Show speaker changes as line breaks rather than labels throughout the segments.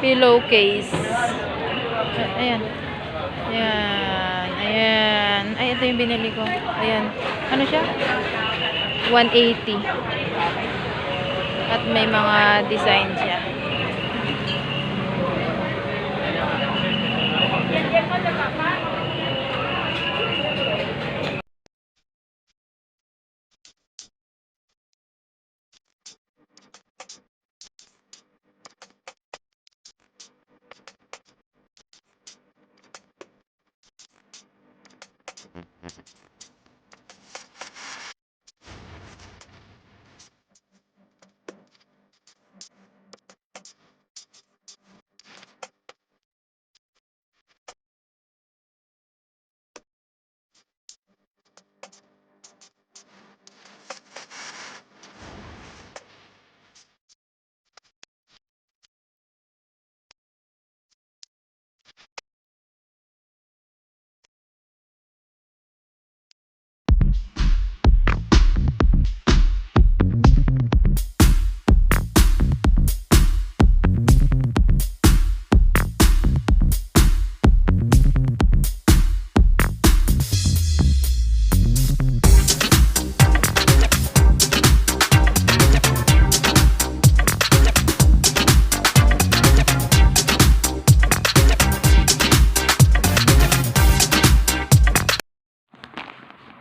Pillowcase. Ayan. Ayan. Ayan. Ay, ito yung binili ko. Ayan. Ano siya? 180. At may mga design siya.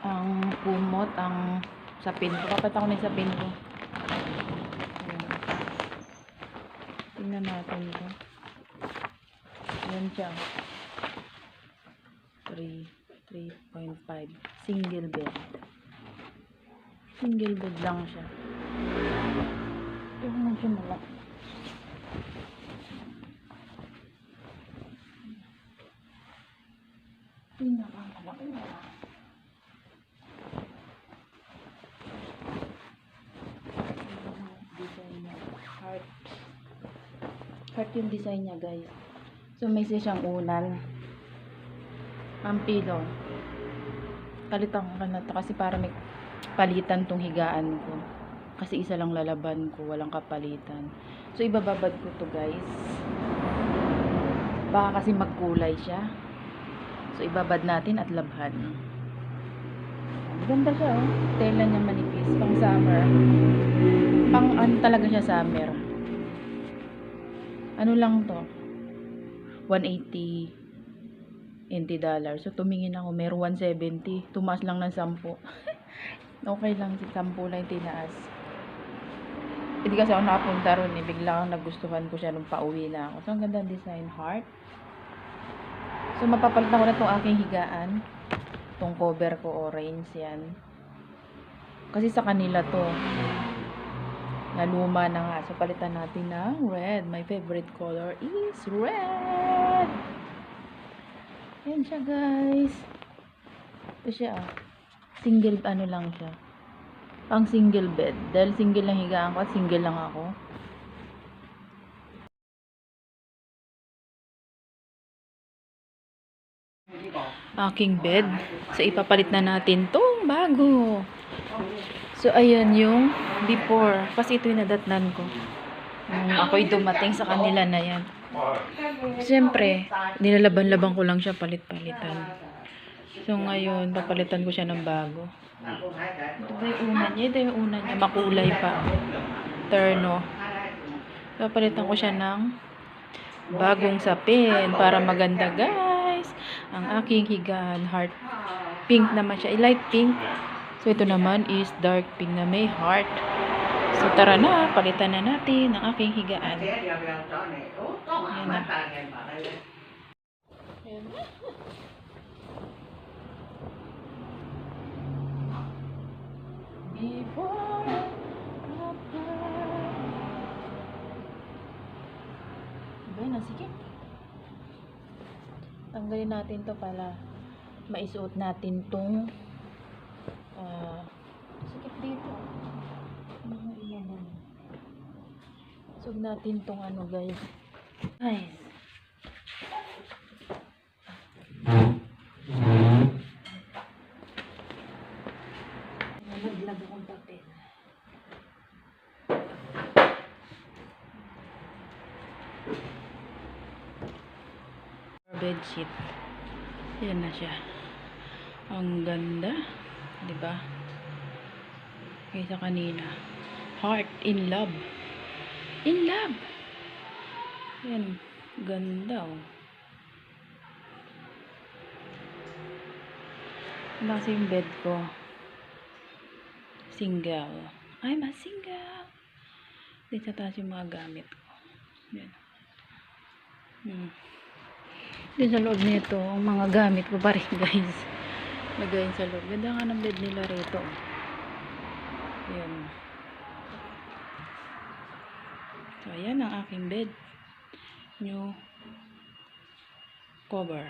Ang kumot, ang sapin ko. Kapata ko na yung sapin ko. Ayan. Tingnan natin ito. Ayan siya. 3.5. Single bed. Single bed lang siya. Ito naman siya malaki. Pinakamalaki na lang. Heart yung design niya, guys. So may isa siyang unan. Ang pillow. Palitan ko na to kasi para may palitan tong higaan ko. Kasi isa lang lalaban ko, walang kapalitan. So ibababad ko to, guys. Baka kasi magkulay siya. So ibabad natin at labhan. Ganda siya, oh. Tela niya manipis, pang summer. Pang ano talaga siya, summer. Ano lang to? 180 $. So tumingin ako, meron 170. Tumaas lang ng 10. Okay lang, 10 lang yung tinaas. Hindi kasi ako nakapunta ron, eh. Biglang nagustuhan ko siya nung pauwi na ako. So ang ganda ng design, heart. So mapapalitan ko na itong aking higaan. Itong cover ko, orange yan. Kasi sa kanila to naluma na nga. So, palitan natin ng red. My favorite color is red. Ayan siya, guys. Ito siya, ah. Single, ano lang siya. Pang single bed. Dahil single lang higaan ko at single lang ako. Aking bed. So, ipapalit na natin tong bago. So, ayan yung before. Kasi ito yung nadatnan ko. Ako'y dumating sa kanila na yan. Siyempre, nilalaban-laban ko lang siya palit-palitan. So, ngayon, papalitan ko siya ng bago. Ito ba yung una niya? Ito yung una niya. Makulay pa. Terno. Papalitan ko siya ng bagong sapin para maganda, guys. Ang aking higaan, heart pink naman siya. Light pink. So, ito naman is dark pink na may heart. So, tara na. Palitan na natin ang aking higaan. Ayan na. Ayan na. Before ba yun? Sige. Tanggalin natin to para maisuot natin tong sikip dito. Mga ilan. Suot natin tong ano, guys. Guys. Nalaglag akong papel. bedsheet. Yan na siya. Ang ganda. Diba? Kaysa kanina. Heart in love. In love. Yan. Ganda oh. Kasi yung bed ko. Single. I'm a single. Dito taas yung mga gamit ko. Yan. Dito sa loob nito, ang mga gamit ko pa rin guys. Lagayin sa loob. Ganda nga ng bed nila rito. Yan. So, ayan ang aking bed. New cover.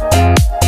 Heartbeat.